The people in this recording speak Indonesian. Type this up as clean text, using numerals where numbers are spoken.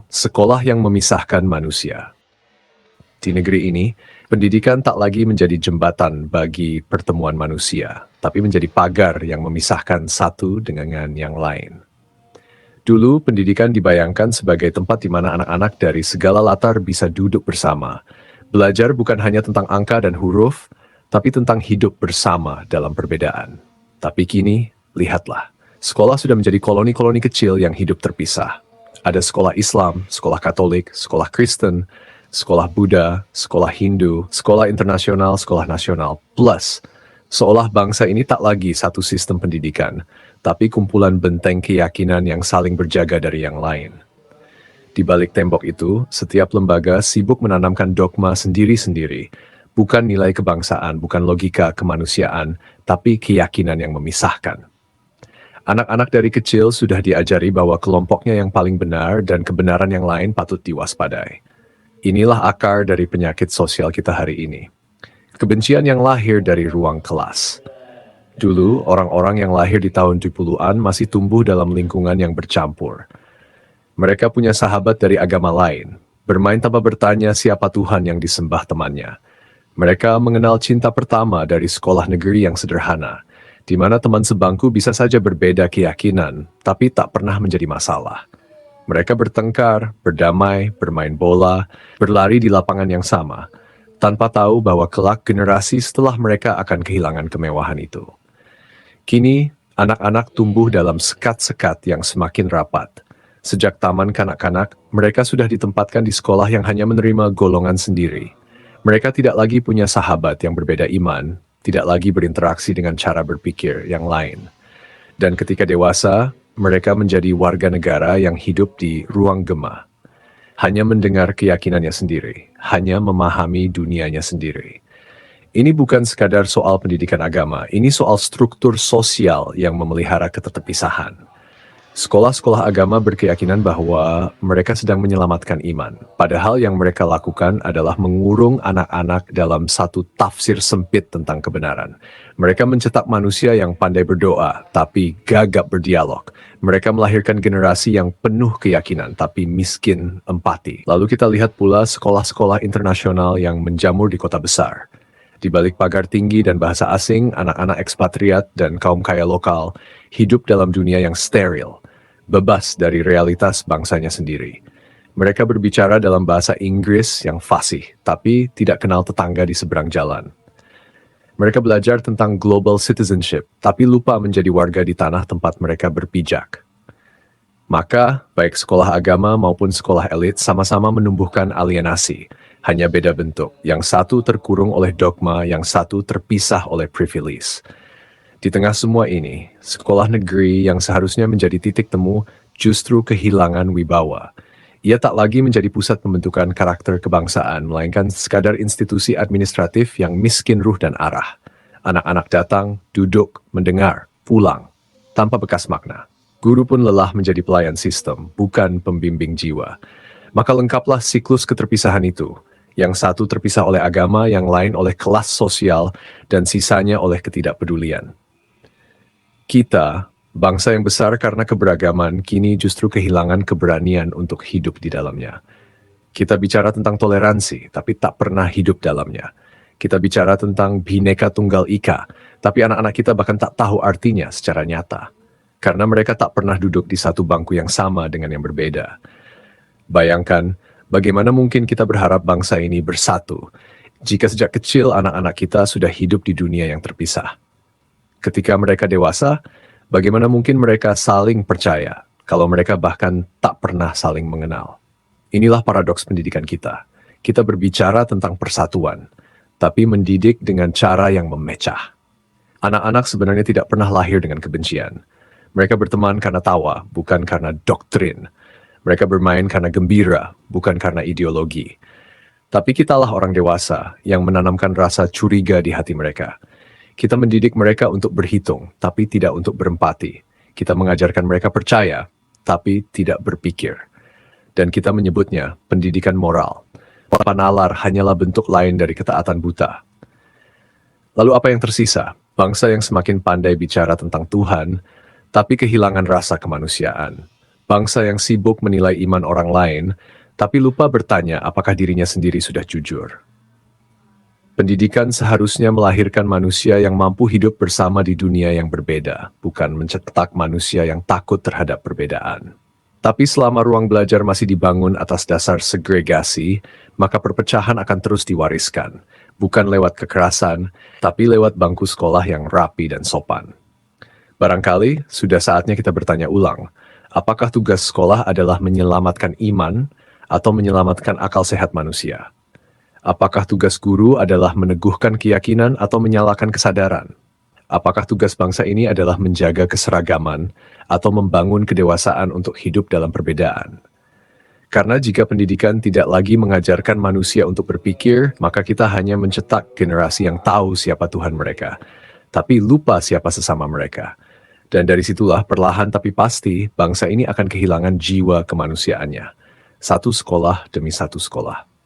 sekolah yang memisahkan manusia. Di negeri ini, pendidikan tak lagi menjadi jembatan bagi pertemuan manusia, tapi menjadi pagar yang memisahkan satu dengan yang lain. Dulu, pendidikan dibayangkan sebagai tempat di mana anak-anak dari segala latar bisa duduk bersama. Belajar bukan hanya tentang angka dan huruf, tapi tentang hidup bersama dalam perbedaan. Tapi kini, lihatlah, sekolah sudah menjadi koloni-koloni kecil yang hidup terpisah. Ada sekolah Islam, sekolah Katolik, sekolah Kristen, sekolah Buddha, sekolah Hindu, sekolah internasional, sekolah nasional, plus seolah bangsa ini tak lagi satu sistem pendidikan, tapi kumpulan benteng keyakinan yang saling berjaga dari yang lain. Di balik tembok itu, setiap lembaga sibuk menanamkan dogma sendiri-sendiri, bukan nilai kebangsaan, bukan logika kemanusiaan, tapi keyakinan yang memisahkan. Anak-anak dari kecil sudah diajari bahwa kelompoknya yang paling benar dan kebenaran yang lain patut diwaspadai. Inilah akar dari penyakit sosial kita hari ini. Kebencian yang lahir dari ruang kelas. Dulu, orang-orang yang lahir di tahun 70-an masih tumbuh dalam lingkungan yang bercampur. Mereka punya sahabat dari agama lain, bermain tanpa bertanya siapa Tuhan yang disembah temannya. Mereka mengenal cinta pertama dari sekolah negeri yang sederhana, di mana teman sebangku bisa saja berbeda keyakinan, tapi tak pernah menjadi masalah. Mereka bertengkar, berdamai, bermain bola, berlari di lapangan yang sama, tanpa tahu bahwa kelak generasi setelah mereka akan kehilangan kemewahan itu. Kini, anak-anak tumbuh dalam sekat-sekat yang semakin rapat. Sejak taman kanak-kanak, mereka sudah ditempatkan di sekolah yang hanya menerima golongan sendiri. Mereka tidak lagi punya sahabat yang berbeda iman, tidak lagi berinteraksi dengan cara berpikir yang lain. Dan ketika dewasa, mereka menjadi warga negara yang hidup di ruang gema. Hanya mendengar keyakinannya sendiri, hanya memahami dunianya sendiri. Ini bukan sekadar soal pendidikan agama, ini soal struktur sosial yang memelihara keterpisahan. Sekolah-sekolah agama berkeyakinan bahwa mereka sedang menyelamatkan iman, padahal yang mereka lakukan adalah mengurung anak-anak dalam satu tafsir sempit tentang kebenaran. Mereka mencetak manusia yang pandai berdoa, tapi gagap berdialog. Mereka melahirkan generasi yang penuh keyakinan, tapi miskin empati. Lalu kita lihat pula sekolah-sekolah internasional yang menjamur di kota besar. Di balik pagar tinggi dan bahasa asing, anak-anak ekspatriat dan kaum kaya lokal hidup dalam dunia yang steril, bebas dari realitas bangsanya sendiri. Mereka berbicara dalam bahasa Inggris yang fasih, tapi tidak kenal tetangga di seberang jalan. Mereka belajar tentang global citizenship, tapi lupa menjadi warga di tanah tempat mereka berpijak. Maka, baik sekolah agama maupun sekolah elit sama-sama menumbuhkan alienasi, hanya beda bentuk. Yang satu terkurung oleh dogma, yang satu terpisah oleh privilege. Di tengah semua ini, sekolah negeri yang seharusnya menjadi titik temu justru kehilangan wibawa. Ia tak lagi menjadi pusat pembentukan karakter kebangsaan, melainkan sekadar institusi administratif yang miskin ruh dan arah. Anak-anak datang, duduk, mendengar, pulang, tanpa bekas makna. Guru pun lelah menjadi pelayan sistem, bukan pembimbing jiwa. Maka lengkaplah siklus keterpisahan itu. Yang satu terpisah oleh agama, yang lain oleh kelas sosial, dan sisanya oleh ketidakpedulian. Kita, bangsa yang besar karena keberagaman, kini justru kehilangan keberanian untuk hidup di dalamnya. Kita bicara tentang toleransi, tapi tak pernah hidup dalamnya. Kita bicara tentang Bhinneka Tunggal Ika, tapi anak-anak kita bahkan tak tahu artinya secara nyata. Karena mereka tak pernah duduk di satu bangku yang sama dengan yang berbeda. Bayangkan, bagaimana mungkin kita berharap bangsa ini bersatu, jika sejak kecil anak-anak kita sudah hidup di dunia yang terpisah. Ketika mereka dewasa, bagaimana mungkin mereka saling percaya kalau mereka bahkan tak pernah saling mengenal? Inilah paradoks pendidikan kita. Kita berbicara tentang persatuan, tapi mendidik dengan cara yang memecah. Anak-anak sebenarnya tidak pernah lahir dengan kebencian. Mereka berteman karena tawa, bukan karena doktrin. Mereka bermain karena gembira, bukan karena ideologi. Tapi kitalah orang dewasa yang menanamkan rasa curiga di hati mereka. Kita mendidik mereka untuk berhitung, tapi tidak untuk berempati. Kita mengajarkan mereka percaya, tapi tidak berpikir. Dan kita menyebutnya pendidikan moral. Panalar hanyalah bentuk lain dari ketaatan buta. Lalu apa yang tersisa? Bangsa yang semakin pandai bicara tentang Tuhan, tapi kehilangan rasa kemanusiaan. Bangsa yang sibuk menilai iman orang lain, tapi lupa bertanya apakah dirinya sendiri sudah jujur. Pendidikan seharusnya melahirkan manusia yang mampu hidup bersama di dunia yang berbeda, bukan mencetak manusia yang takut terhadap perbedaan. Tapi selama ruang belajar masih dibangun atas dasar segregasi, maka perpecahan akan terus diwariskan, bukan lewat kekerasan, tapi lewat bangku sekolah yang rapi dan sopan. Barangkali sudah saatnya kita bertanya ulang, apakah tugas sekolah adalah menyelamatkan iman atau menyelamatkan akal sehat manusia? Apakah tugas guru adalah meneguhkan keyakinan atau menyalakan kesadaran? Apakah tugas bangsa ini adalah menjaga keseragaman atau membangun kedewasaan untuk hidup dalam perbedaan? Karena jika pendidikan tidak lagi mengajarkan manusia untuk berpikir, maka kita hanya mencetak generasi yang tahu siapa Tuhan mereka, tapi lupa siapa sesama mereka. Dan dari situlah perlahan tapi pasti bangsa ini akan kehilangan jiwa kemanusiaannya. Satu sekolah demi satu sekolah.